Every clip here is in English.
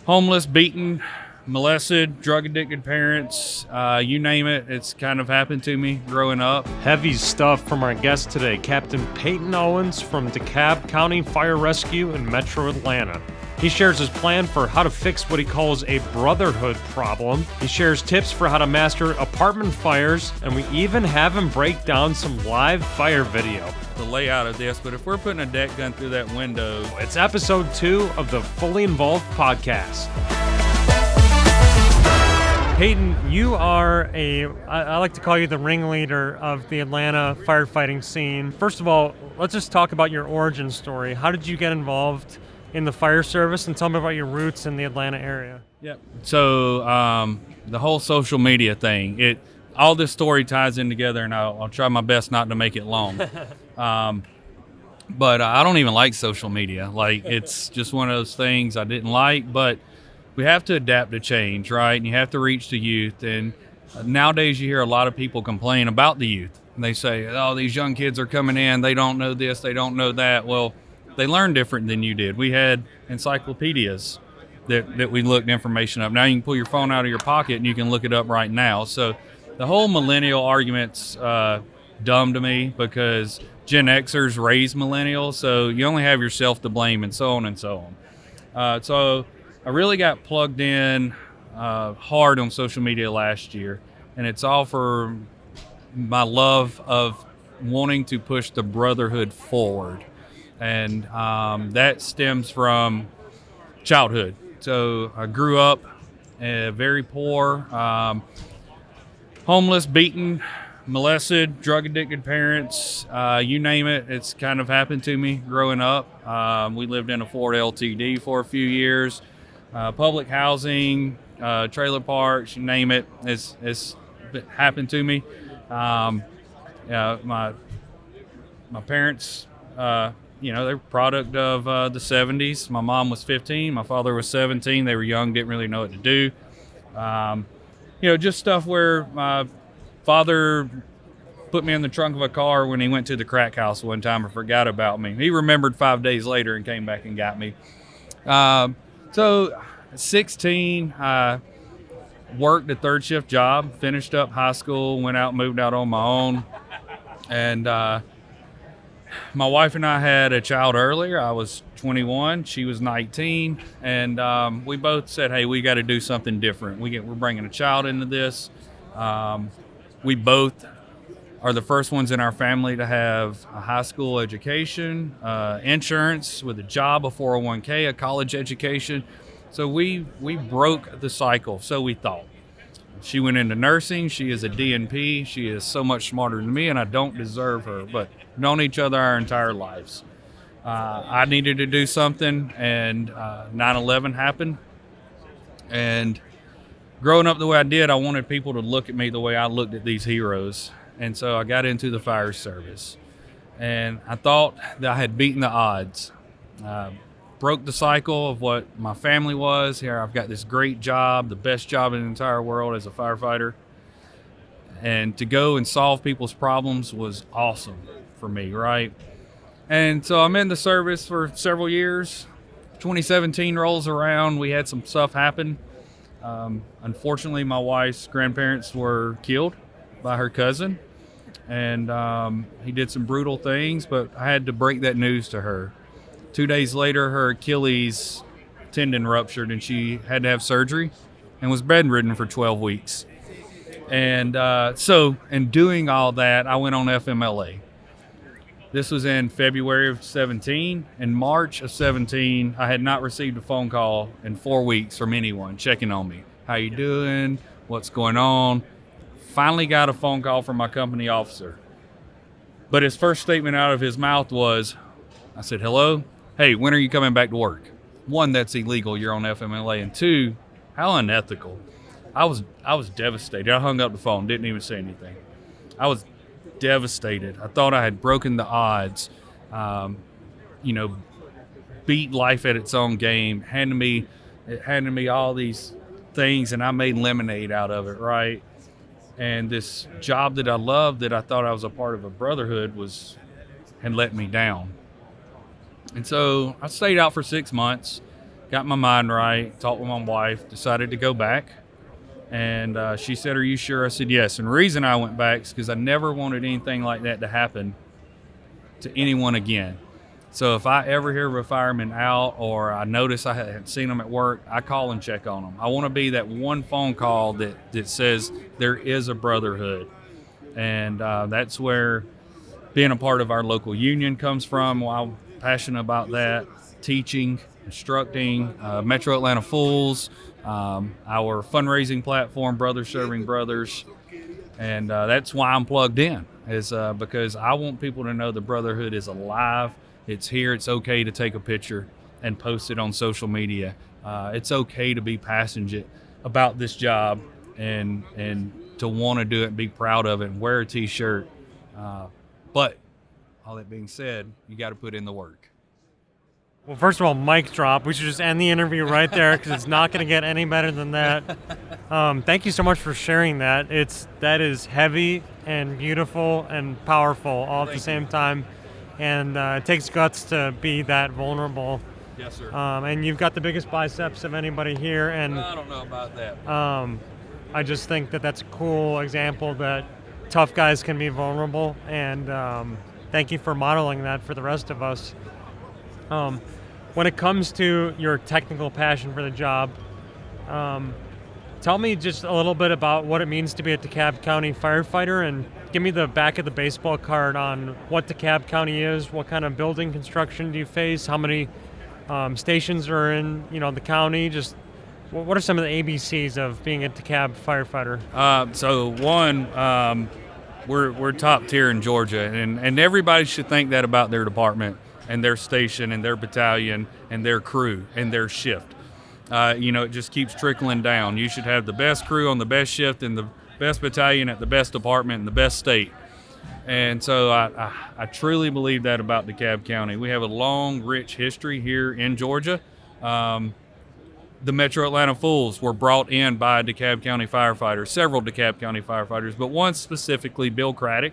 homeless, beaten, molested, drug-addicted parents, you name it. It's kind of happened to me growing up. Heavy stuff from our guest today, Captain Payton Owens from DeKalb County Fire Rescue in Metro Atlanta. He shares his plan for how to fix what he calls a Brotherhood problem. He shares tips for how to master apartment fires, and we even have him break down some live fire video. The layout of this, but if we're putting a deck gun through that window... It's episode 2 of the Fully Involved podcast. Payton, you are I like to call you the ringleader of the Atlanta firefighting scene. First of all, let's just talk about your origin story. How did you get involved in the fire service, and tell me about your roots in the Atlanta area? Yep. So the whole social media thing, all this story ties in together, and I'll try my best not to make it long. But I don't even like social media. Like, it's just one of those things I didn't like, but we have to adapt to change, right? And you have to reach the youth. And nowadays you hear a lot of people complain about the youth. And they say, oh, these young kids are coming in, they don't know this, they don't know that. Well, they learn different than you did. We had encyclopedias that we looked information up. Now you can pull your phone out of your pocket and you can look it up right now. So the whole millennial argument's dumb to me, because Gen Xers raised millennials, so you only have yourself to blame, and so on and so on. So I really got plugged in hard on social media last year, and it's all for my love of wanting to push the Brotherhood forward. And that stems from childhood. So I grew up very poor, homeless, beaten, molested, drug-addicted parents, you name it. It's kind of happened to me growing up. We lived in a Ford LTD for a few years. Public housing, trailer parks, you name it, it's happened to me. My parents, they're product of the 70s. My mom was 15, my father was 17. They were young, didn't really know what to do. Just stuff where my father put me in the trunk of a car when he went to the crack house one time and forgot about me. He remembered 5 days later and came back and got me. So 16, I worked a third shift job, finished up high school, went out, moved out on my own. And my wife and I had a child earlier. I was 21, she was 19. And we both said, hey, we got to do something different. We're bringing a child into this. We both are the first ones in our family to have a high school education, insurance with a job, a 401k, a college education. So we broke the cycle, so we thought. She went into nursing. She is a DNP. She is so much smarter than me, and I don't deserve her, but known each other our entire lives. I needed to do something, and 9/11 happened. And growing up the way I did, I wanted people to look at me the way I looked at these heroes. And so I got into the fire service. And I thought that I had beaten the odds. Broke the cycle of what my family was. Here I've got this great job, the best job in the entire world as a firefighter. And to go and solve people's problems was awesome for me, right? And so I'm in the service for several years. 2017 rolls around. We had some stuff happen. Unfortunately, my wife's grandparents were killed by her cousin. And he did some brutal things, but I had to break that news to her. 2 days later, her Achilles tendon ruptured, and she had to have surgery and was bedridden for 12 weeks. And so in doing all that, I went on FMLA. This was in February of 17. In March of 17, I had not received a phone call in 4 weeks from anyone checking on me. How you doing? What's going on? Finally got a phone call from my company officer. But his first statement out of his mouth was, I said, hello? Hey, when are you coming back to work? 1, that's illegal. You're on FMLA. And 2, how unethical. I was devastated. I hung up the phone, didn't even say anything. I was devastated. I thought I had broken the odds. Beat life at its own game. It handed me all these things, and I made lemonade out of it, right? And this job that I loved, that I thought I was a part of a brotherhood, had let me down. And so I stayed out for 6 months, got my mind right, talked with my wife, decided to go back. And she said, "Are you sure?" I said, "Yes." And the reason I went back is because I never wanted anything like that to happen to anyone again. So if I ever hear of a fireman out or I notice I hadn't seen them at work, I call and check on them. I want to be that one phone call that says there is a brotherhood. And that's where being a part of our local union comes from. Well, I'm passionate about that. Teaching, instructing, Metro Atlanta Fools, our fundraising platform, Brothers Serving Brothers. And that's why I'm plugged in, is because I want people to know the Brotherhood is alive. It's here. It's okay to take a picture and post it on social media. It's okay to be passionate about this job and to want to do it and be proud of it and wear a T-shirt. But all that being said, you got to put in the work. Well, first of all, mic drop. We should just end the interview right there because it's not going to get any better than that. Thank you so much for sharing that. That is heavy and beautiful and powerful all at the same time. And it takes guts to be that vulnerable. Yes, sir. And you've got the biggest biceps of anybody here. And I don't know about that. I just think that that's a cool example that tough guys can be vulnerable. And thank you for modeling that for the rest of us. When it comes to your technical passion for the job, tell me just a little bit about what it means to be a DeKalb County firefighter, and give me the back of the baseball card on what DeKalb County is, what kind of building construction do you face, how many stations are in the county, just what are some of the ABCs of being a DeKalb firefighter? So one, we're top tier in Georgia, and everybody should think that about their department and their station and their battalion and their crew and their shift. It just keeps trickling down. You should have the best crew on the best shift and the best battalion at the best department in the best state. And so I truly believe that about DeKalb County. We have a long, rich history here in Georgia. The Metro Atlanta Fools were brought in by DeKalb County firefighters, several DeKalb County firefighters, but one specifically, Bill Craddock.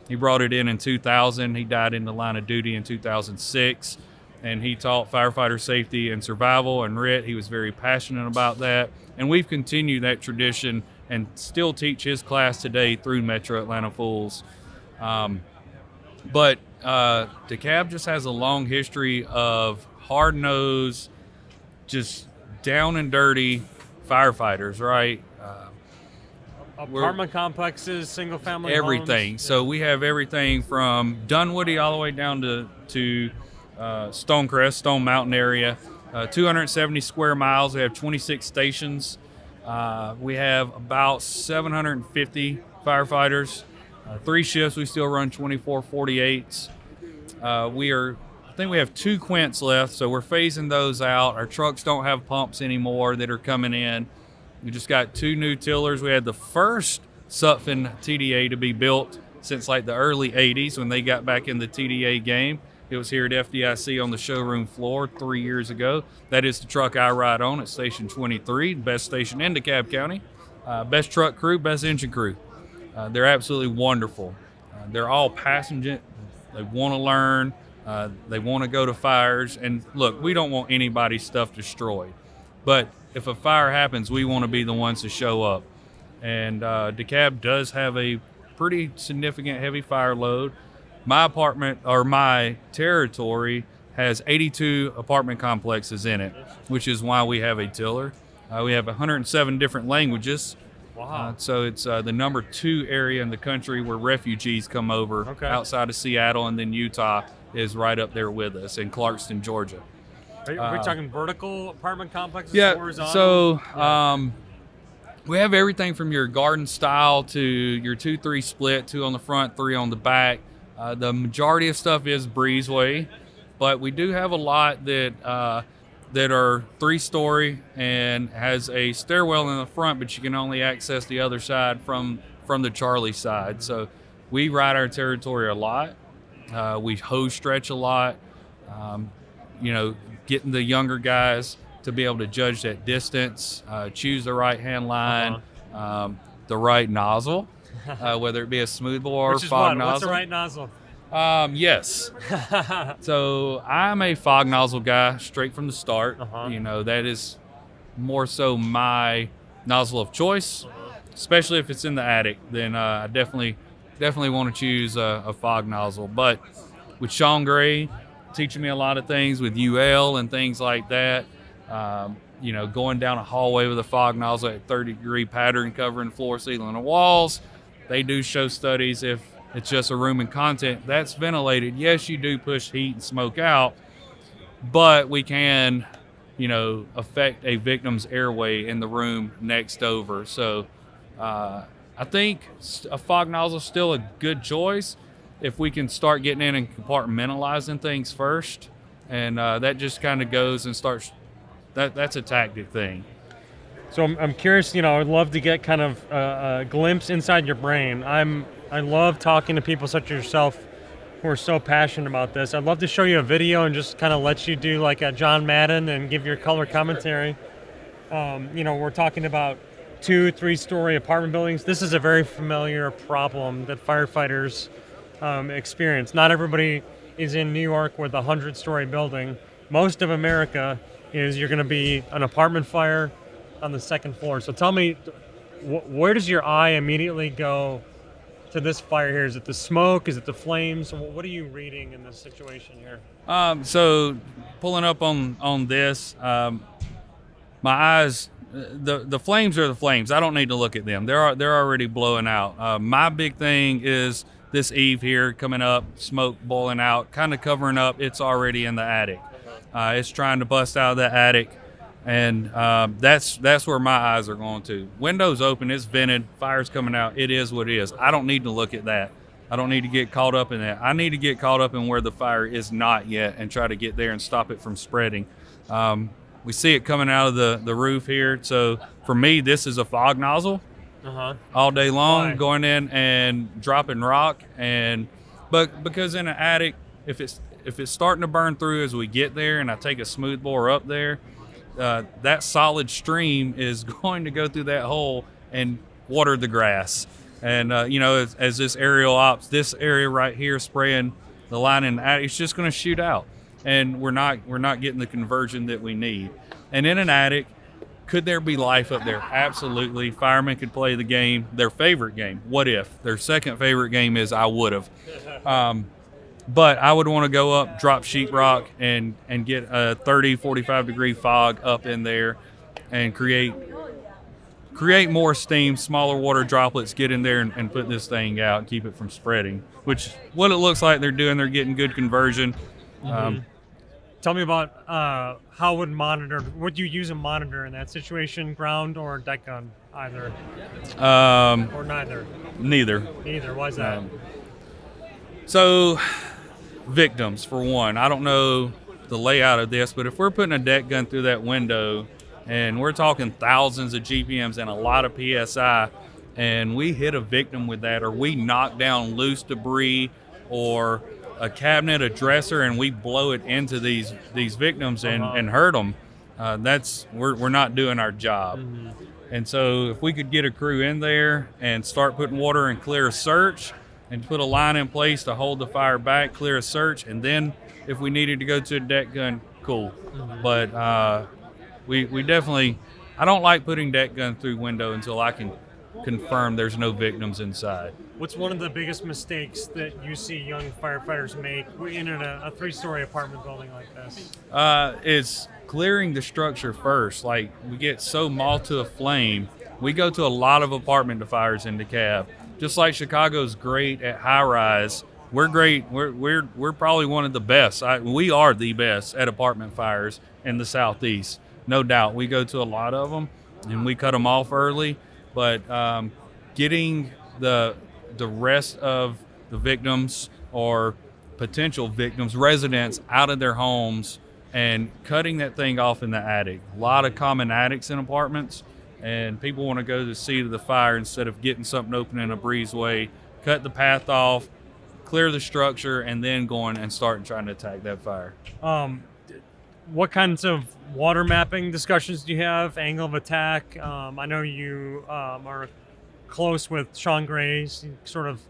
He brought it in 2000. He died in the line of duty in 2006. And he taught firefighter safety and survival and RIT. He was very passionate about that. And we've continued that tradition and still teach his class today through Metro Atlanta Fools. But DeKalb just has a long history of hard-nosed, just down and dirty firefighters, right? Apartment complexes, single-family everything. homes. So we have everything from Dunwoody all the way down to Stonecrest, Stone Mountain area, 270 square miles. We have 26 stations. We have about 750 firefighters, 3 shifts. We still run 24/48s. I think we have 2 quints left, so we're phasing those out. Our trucks don't have pumps anymore that are coming in. We just got 2 new tillers. We had the first Sutphin TDA to be built since like the early 80s when they got back in the TDA game. It was here at FDIC on the showroom floor 3 years ago. That is the truck I ride on at Station 23, the best station in DeKalb County. Best truck crew, best engine crew. They're absolutely wonderful. They're all passionate. They want to learn. They want to go to fires. And look, we don't want anybody's stuff destroyed. But if a fire happens, we want to be the ones to show up. And DeKalb does have a pretty significant heavy fire load. My apartment, or my territory, has 82 apartment complexes in it, which is why we have a tiller. We have 107 different languages. Wow. So it's the number 2 area in the country where refugees come over outside of Seattle, and then Utah is right up there with us in Clarkston, Georgia. Are we talking vertical apartment complexes? Yeah, horizontal? so we have everything from your garden style to your 2-3 split, 2 on the front, 3 on the back. The majority of stuff is breezeway, but we do have a lot that are 3-story and has a stairwell in the front, but you can only access the other side from the Charlie side. So we ride our territory a lot. We hose stretch a lot. Getting the younger guys to be able to judge that distance, choose the right handline, the right nozzle, whether it be a smoothbore or fog nozzle. What's the right nozzle? Yes. So I'm a fog nozzle guy straight from the start. You know, that is more so my nozzle of choice, especially if it's in the attic. Then I definitely want to choose a fog nozzle. But with Sean Gray teaching me a lot of things with UL and things like that, you know, going down a hallway with a fog nozzle at 30-degree pattern covering floor, ceiling, and walls, they do show studies if it's just a room and content that's ventilated. Yes, you do push heat and smoke out, but we can, you know, affect a victim's airway in the room next over. So I think a fog nozzle is still a good choice if we can start getting in and compartmentalizing things first. And that just kind of goes and starts, that's a tactic thing. So I'm curious, you know, I'd love to get kind of a glimpse inside your brain. I love talking to people such as yourself who are so passionate about this. I'd love to show you a video and just kind of let you do like a John Madden and give your color commentary. You know, we're talking about 2-3-story apartment buildings. This is a very familiar problem that firefighters experience. Not everybody is in New York with a 100-story building. Most of America is you're going to be an apartment fire on the second floor. So tell me, where does your eye immediately go to this fire here? Is it the smoke? Is it the flames? What are you reading in this situation here? So pulling up on this, my eyes, the flames are the flames. I don't need to look at them. They're already blowing out. My big thing is this eave here coming up, smoke boiling out, kind of covering up. It's already in the attic. It's trying to bust out of the attic. And that's where my eyes are going to. Windows open, it's vented, fire's coming out. It is what it is. I don't need to look at that. I don't need to get caught up in that. I need to get caught up in where the fire is not yet and try to get there and stop it from spreading. We see it coming out of the roof here. So for me, this is a fog nozzle all day long. Why? Going in and dropping rock. But because in an attic, if it's starting to burn through as we get there and I take a smooth bore up there, that solid stream is going to go through that hole and water the grass. And, you know, as this aerial ops, this area right here spraying the line in the attic, it's just going to shoot out. And we're not getting the conversion that we need. And in an attic, could there be life up there? Absolutely. Firemen could play the game, their favorite game. What if? Their second favorite game is I would have. But I would want to go up, drop sheetrock, and get a 30, 45-degree fog up in there and create more steam, smaller water droplets, get in there and put this thing out and keep it from spreading, which what it looks like they're doing. They're getting good conversion. Tell me about how would you use a monitor in that situation, ground or deck gun, either? Or neither? Neither. Why is that? So, victims, for one. I don't know the layout of this, but if we're putting a deck gun through that window and we're talking thousands of GPMs and a lot of PSI, and we hit a victim with that, or we knock down loose debris or a cabinet, a dresser, and we blow it into these victims and hurt them, we're not doing our job. And so if we could get a crew in there and start putting water and clear a search and put a line in place to hold the fire back, clear a search, and then if we needed to go to a deck gun, cool. But we definitely, I don't like putting deck gun through window until I can confirm there's no victims inside. What's one of the biggest mistakes that you see young firefighters make in a 3-story apartment building like this? Is clearing the structure first. Like, we get so moth to a flame. We go to a lot of apartment fires in DeKalb. Just like Chicago's great at high rise, we're great. We're probably one of the best. We are the best at apartment fires in the Southeast, no doubt. We go to a lot of them, and we cut them off early. But getting the rest of the victims or potential victims, residents, out of their homes and cutting that thing off in the attic. A lot of common attics in apartments, and people want to go to the seat of the fire instead of getting something open in a breezeway, cut the path off, clear the structure, and then going and starting trying to attack that fire. What kinds of water mapping discussions do you have? Angle of attack? I know you are close with Sean Gray's sort of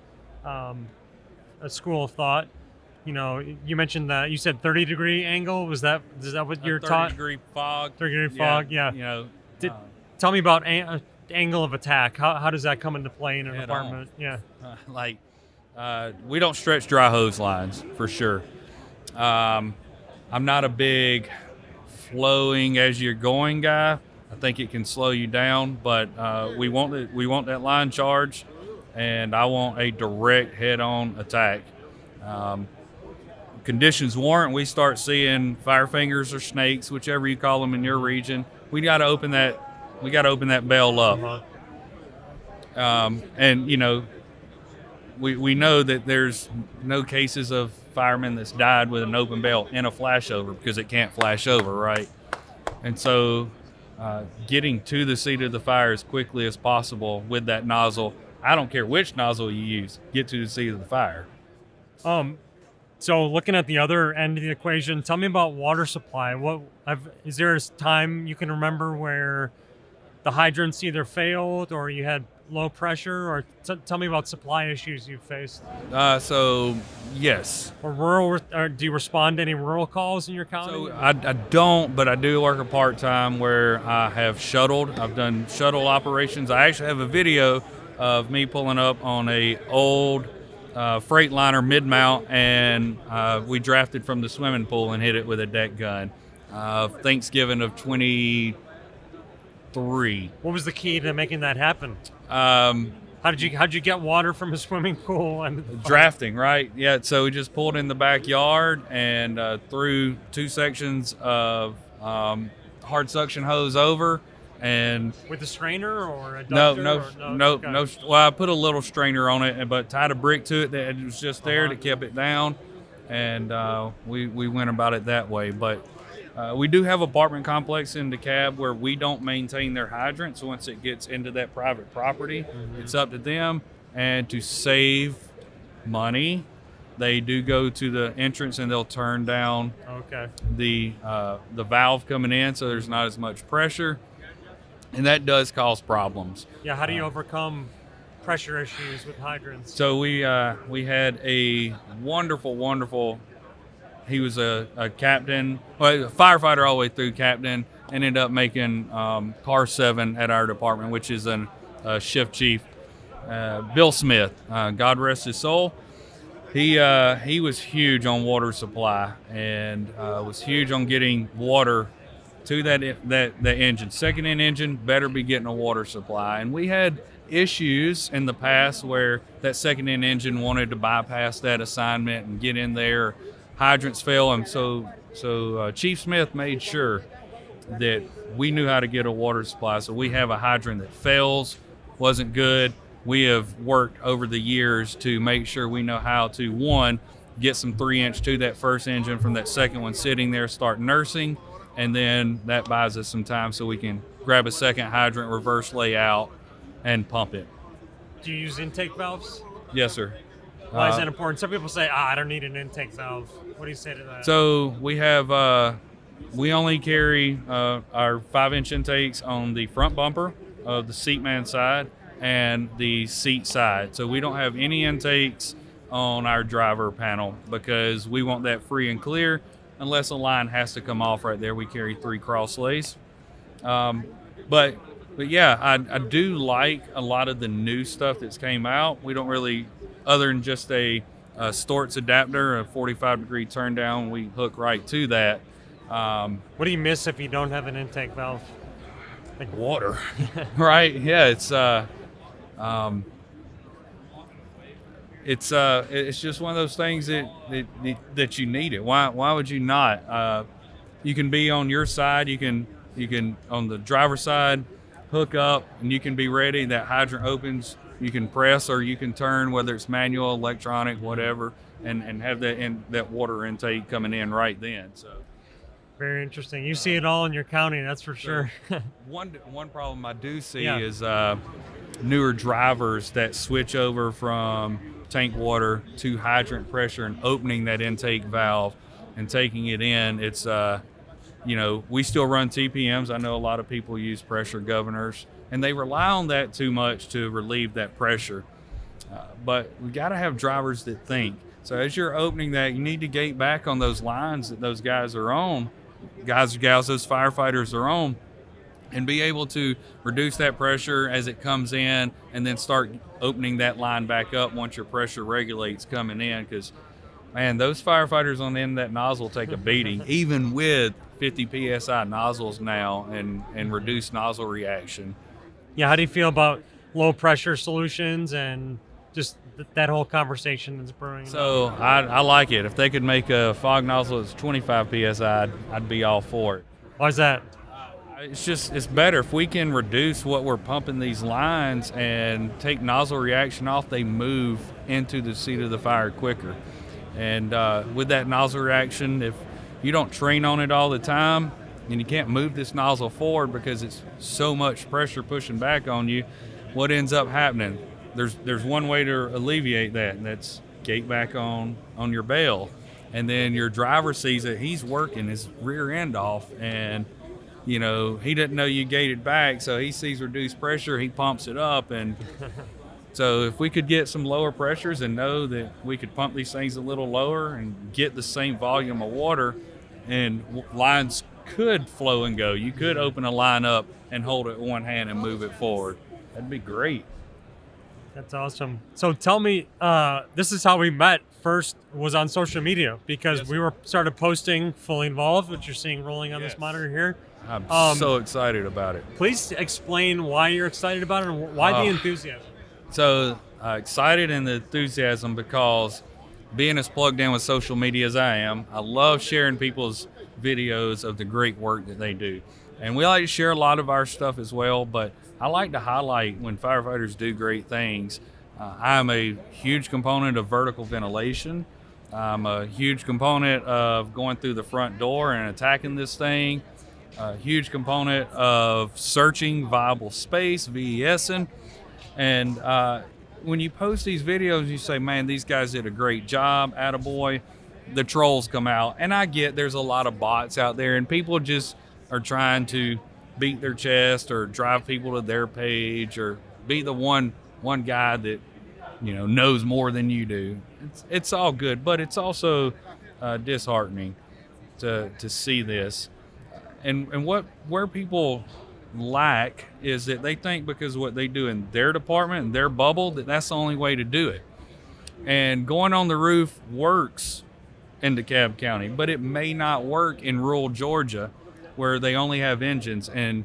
a school of thought. You know, you mentioned that you said 30-degree angle. Is that what you're taught? 30-degree fog. 30-degree fog. Yeah. You know, Tell me about angle of attack. How does that come into play in an apartment? Yeah. We don't stretch dry hose lines for sure. I'm not a big flowing as you're going guy. I think it can slow you down, but we want that line charge, and I want a direct head-on attack. Conditions warrant, we start seeing fire fingers or snakes, whichever you call them in your region. We got to open that bell up. And you know, we know that there's no cases of firemen that's died with an open bell in a flashover because it can't flash over, right? And so getting to the seat of the fire as quickly as possible with that nozzle, I don't care which nozzle you use, get to the seat of the fire. So looking at the other end of the equation, tell me about water supply. Is there a time you can remember where the hydrants either failed or you had low pressure, or tell me about supply issues you've faced? So yes. Or do you respond to any rural calls in your county? So I don't, but I do work a part-time where I have shuttled. I've done shuttle operations. I actually have a video of me pulling up on a old Freightliner mid-mount, and we drafted from the swimming pool and hit it with a deck gun. Thanksgiving of 23. What was the key to making that happen? How'd you get water from a swimming pool? And drafting, right? Yeah, so we just pulled in the backyard and threw 2 sections of hard suction hose over. And with a strainer or a ductor? No. Well, I put a little strainer on it, but tied a brick to it that was just there that kept it down, and we went about it that way. But we do have apartment complex in DeKalb where we don't maintain their hydrants. Once it gets into that private property, it's up to them. And to save money, they do go to the entrance and they'll turn down the valve coming in, so there's not as much pressure. And that does cause problems. Yeah, how do you overcome pressure issues with hydrants? So we had a wonderful, he was a captain, well, a firefighter all the way through captain, ended up making Car 7 at our department, which is a shift chief, Bill Smith, God rest his soul. He was huge on water supply and was huge on getting water to that engine. Second-in engine better be getting a water supply. And we had issues in the past where that second-in engine wanted to bypass that assignment and get in there. Hydrants fail, and so Chief Smith made sure that we knew how to get a water supply. So we have a hydrant that fails, wasn't good. We have worked over the years to make sure we know how to, one, get some 3-inch to that first engine from that second one sitting there, start nursing, and then that buys us some time so we can grab a second hydrant, reverse layout, and pump it. Do you use intake valves? Yes, sir. Why is that important? Some people say, I don't need an intake valve. What do you say to that? So we have, we only carry our 5-inch intakes on the front bumper of the seat man side and the seat side. So we don't have any intakes on our driver panel because we want that free and clear. Unless a line has to come off right there, we carry 3 cross lays. But yeah, I do like a lot of the new stuff that's came out. We don't really, other than just a Stort's adapter, a 45-degree turn down, we hook right to that. What do you miss if you don't have an intake valve? Like water, right? Yeah, it's just one of those things that you need it. Why would you not? You can be on your side. You can on the driver's side, hook up, and you can be ready. That hydrant opens. You can press or you can turn, whether it's manual, electronic, whatever, and have that water intake coming in right then. So. Very interesting. You see it all in your county, that's for sure. One problem I do see is newer drivers that switch over from tank water to hydrant pressure and opening that intake valve and taking it in. It's we still run TPMs. I know a lot of people use pressure governors, and they rely on that too much to relieve that pressure. But we got to have drivers that think. So as you're opening that, you need to gate back on those lines that those guys are on, guys or gals, those firefighters are on, and be able to reduce that pressure as it comes in, and then start opening that line back up once your pressure regulates coming in. Because, man, those firefighters on the end of that nozzle take a beating, even with 50 psi nozzles now and reduced nozzle reaction. Yeah, how do you feel about low pressure solutions and just that whole conversation that's brewing? So I like it. If they could make a fog nozzle that's 25 psi, I'd be all for it. Why is that? It's better if we can reduce what we're pumping these lines and take nozzle reaction off. They move into the seat of the fire quicker. And with that nozzle reaction, if you don't train on it all the time and you can't move this nozzle forward because it's so much pressure pushing back on you, what ends up happening? There's one way to alleviate that, and that's gate back on your bail. And then your driver sees it, he's working his rear end off, and he didn't know you gated back, so he sees reduced pressure, he pumps it up. And so if we could get some lower pressures and know that we could pump these things a little lower and get the same volume of water, and lines could flow and go. You could open a line up and hold it with one hand and move it forward. That'd be great. That's awesome. So tell me, this is how we met. First was on social media because we started posting Fully Involved, which you're seeing rolling on this monitor here. I'm so excited about it. Please explain why you're excited about it and why the enthusiasm. So excited and the enthusiasm because being as plugged in with social media as I am, I love sharing people's videos of the great work that they do. And we like to share a lot of our stuff as well, but I like to highlight when firefighters do great things. I'm a huge component of vertical ventilation. I'm a huge component of going through the front door and attacking this thing. A huge component of searching viable space, VESing. And when you post these videos, you say, man, these guys did a great job, attaboy. The trolls come out. And I get there's a lot of bots out there, and people just are trying to beat their chest or drive people to their page or be the one guy that knows more than you do. It's all good, but it's also disheartening to see this. And where people lack is that they think because of what they do in their department, in their bubble, that's the only way to do it. And going on the roof works in DeKalb County, but it may not work in rural Georgia where they only have engines, and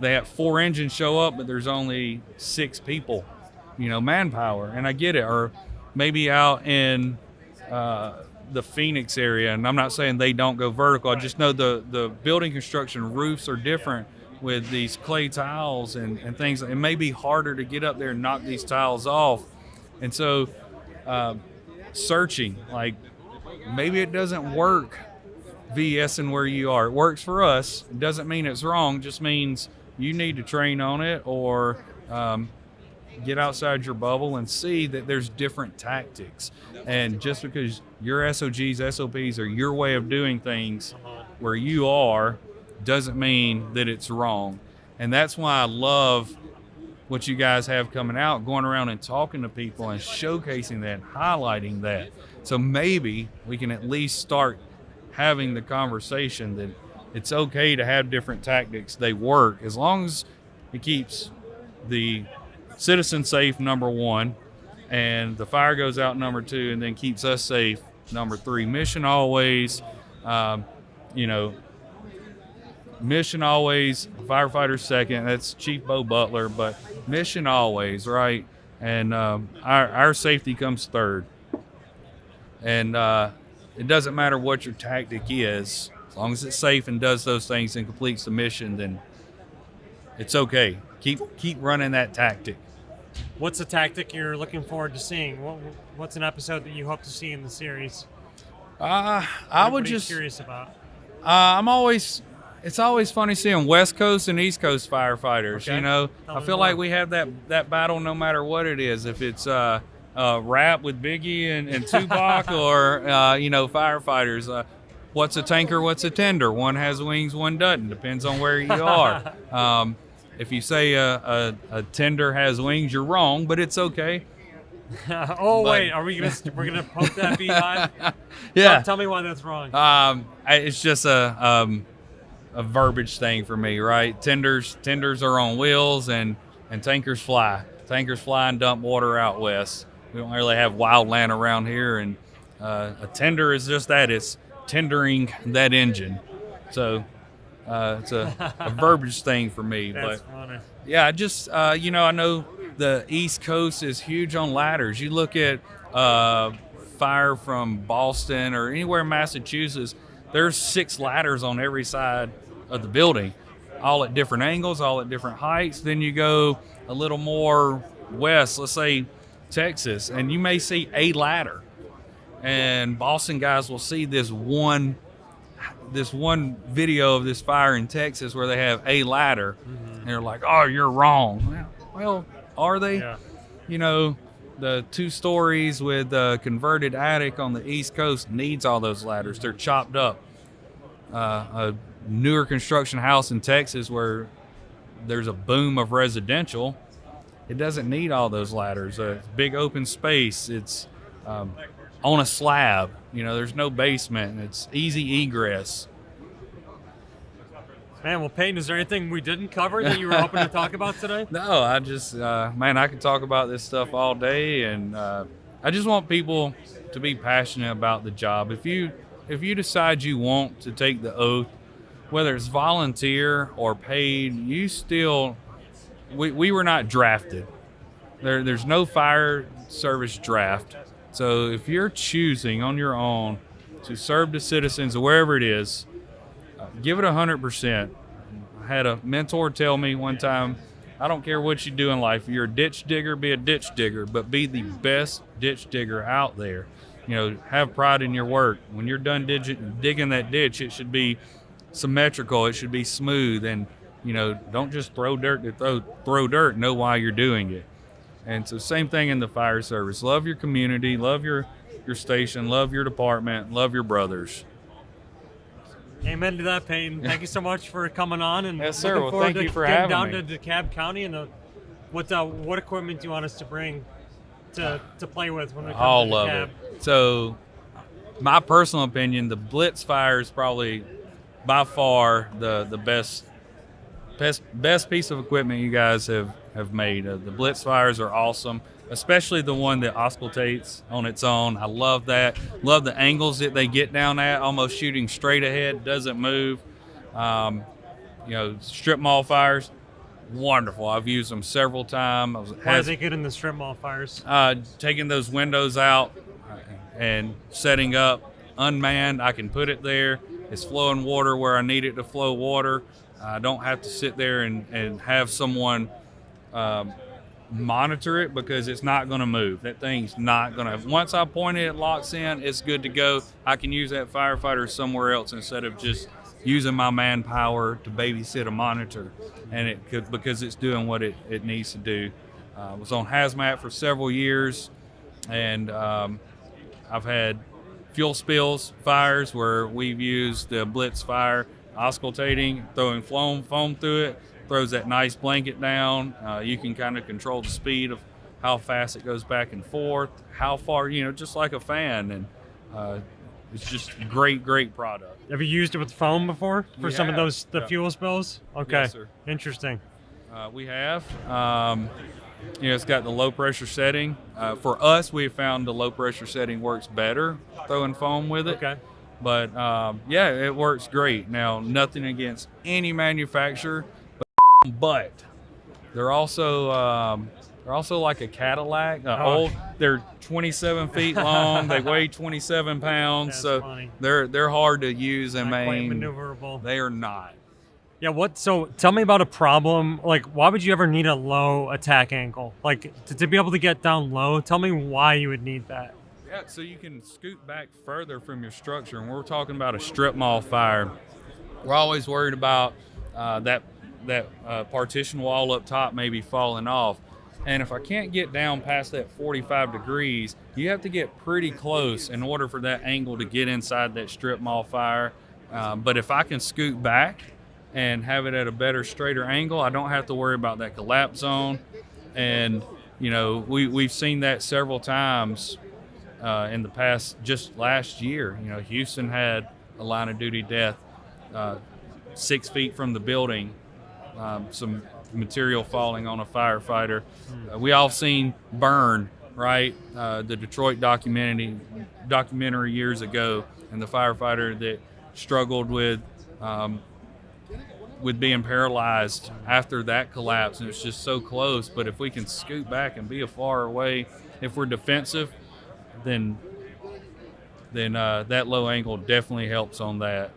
they have 4 engines show up, but there's only 6 people, manpower. And I get it. Or maybe out in the Phoenix area, and I'm not saying they don't go vertical. I just know the building construction roofs are different with these clay tiles and things. It may be harder to get up there and knock these tiles off. And so searching, like maybe it doesn't work VSing where you are. It works for us. It doesn't mean it's wrong. It just means you need to train on it or get outside your bubble and see that there's different tactics. And just because your SOGs, SOPs are your way of doing things where you are doesn't mean that it's wrong. And that's why I love what you guys have coming out, going around and talking to people and showcasing that, highlighting that. So maybe we can at least start having the conversation that it's okay to have different tactics. They work as long as it keeps the citizen safe, number 1, and the fire goes out, number 2, and then keeps us safe, number 3. Mission always, mission always, firefighter second. That's Chief Bo Butler, but mission always, right? And our safety comes third. And it doesn't matter what your tactic is, as long as it's safe and does those things and completes the mission, then it's okay. Keep running that tactic. What's a tactic you're looking forward to seeing? What's an episode that you hope to see in the series? I would just curious about. It's always funny seeing West Coast and East Coast firefighters. Okay. I feel like we have that battle no matter what it is. If it's rap with Biggie and Tupac, or firefighters. What's a tanker? What's a tender? One has wings, one doesn't. Depends on where you are. If you say a tender has wings, you're wrong, but it's okay. Oh But- wait, we're gonna poke that beehive? Yeah. Tell me why that's wrong. It's just a verbiage thing for me, right? Tenders are on wheels, and tankers fly. Tankers fly and dump water out west. We don't really have wildland around here, and a tender is just that. It's tendering that engine. So it's a verbiage thing for me. That's But funny. yeah, I just I know the East Coast is huge on ladders. You look at fire from Boston or anywhere in Massachusetts, there's 6 ladders on every side of the building, all at different angles, all at different heights. Then you go a little more west, let's say Texas, and you may see a ladder. And Boston guys will see this one video of this fire in Texas where they have a ladder, and they're like, "Oh, you're wrong." Well, are they? Yeah. You know, the 2 stories with the converted attic on the East Coast needs all those ladders. They're chopped up. A newer construction house in Texas where there's a boom of residential, it doesn't need all those ladders. Big open space. It's on a slab. There's no basement. And it's easy egress. Man, well, Payton, is there anything we didn't cover that you were hoping to talk about today? No, I just, I could talk about this stuff all day, and I just want people to be passionate about the job. If you decide you want to take the oath, whether it's volunteer or paid, we were not drafted. There's no fire service draft. So if you're choosing on your own to serve the citizens of wherever it is, give it 100%. I had a mentor tell me one time, I don't care what you do in life. If you're a ditch digger, be a ditch digger, but be the best ditch digger out there. Have pride in your work. When you're done digging that ditch, it should be symmetrical. It should be smooth. And, don't just throw dirt to throw dirt. Know why you're doing it. And so same thing in the fire service. Love your community. Love your station. Love your department. Love your brothers. Amen to that, Payton. Thank you so much for coming on. And Yes, sir. looking Well, forward thank to you for getting having down me. to DeKalb County. And what equipment do you want us to bring to play with when we come All to of DeKalb? it. So my personal opinion, the Blitzfire is probably by far the best piece of equipment you guys have made. The Blitzfires are awesome, especially the one that auscultates on its own. I love that. Love the angles that they get down at, almost shooting straight ahead, doesn't move. Strip mall fires, wonderful. I've used them several times. Why is it good in the strip mall fires? Taking those windows out and setting up unmanned, I can put it there. It's flowing water where I need it to flow water. I don't have to sit there and have someone monitor it because it's not going to move. That thing's not going to. Once I point it, it locks in, it's good to go. I can use that firefighter somewhere else instead of just using my manpower to babysit a monitor, and it could, because it's doing what it needs to do. I was on hazmat for several years, and I've had fuel spills fires where we've used the Blitzfire auscultating, throwing foam through it, throws that nice blanket down. You can kind of control the speed of how fast it goes back and forth, how far, just like a fan, and it's just great product. Have you used it with foam before for some of those fuel spills? Okay, Yes, sir. Interesting. We have. It's got the low pressure setting. For us, we have found the low pressure setting works better throwing foam with it. Okay. But it works great. Now, nothing against any manufacturer, but they're also like a Cadillac. They're 27 feet long. They weigh 27 pounds. That's so funny. they're hard to use and Not quite maintain. maneuverable. They are not. Yeah, so tell me about a problem. Like, why would you ever need a low attack angle? Like, to be able to get down low, tell me why you would need that. Yeah, so you can scoot back further from your structure. And we're talking about a strip mall fire. We're always worried about that partition wall up top maybe falling off. And if I can't get down past that 45 degrees, you have to get pretty close in order for that angle to get inside that strip mall fire. But if I can scoot back and have it at a better, straighter angle, I don't have to worry about that collapse zone. And you know, we've seen that several times in the past. Just last year, you know, Houston had a line of duty death 6 feet from the building, some material falling on a firefighter. We all seen Burn, right? The Detroit documentary years ago, and the firefighter that struggled with being paralyzed after that collapse, and it's just so close. But if we can scoot back and be a far away, if we're defensive, then that low angle definitely helps on that.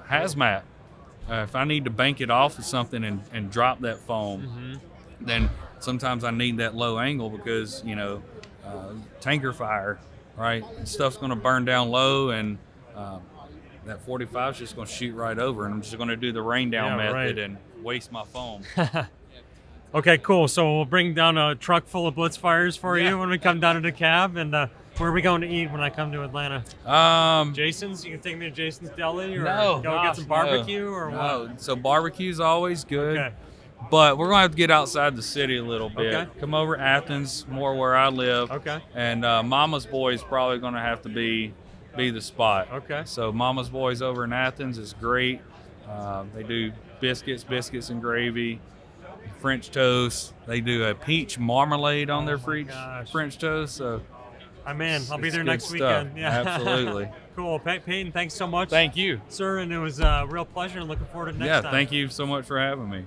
Hazmat, if I need to bank it off of something and drop that foam, then sometimes I need that low angle because, you know, tanker fire, right? Stuff's going to burn down low, and that 45 is just going to shoot right over, and I'm just going to do the rain down method and waste my foam. Okay, cool. So we'll bring down a truck full of Blitzfires for you when we come down to DeKalb. And where are we going to eat when I come to Atlanta? Jason's? You can take me to Jason's Deli, or go get some barbecue, or what? So barbecue's always good. Okay. But we're going to have to get outside the city a little bit. Okay. Come over to Athens, more where I live. Okay. And Mama's Boy's probably going to have to be the spot. Okay. So Mama's Boy's over in Athens is great. They do biscuits and gravy, French toast. They do a peach marmalade on their French toast. So I'm in. I'll be there next stuff. weekend. Yeah. Absolutely. Cool. Payton, thanks so much. Thank you. Sir, and it was a real pleasure, and looking forward to next time. Yeah, thank you so much for having me.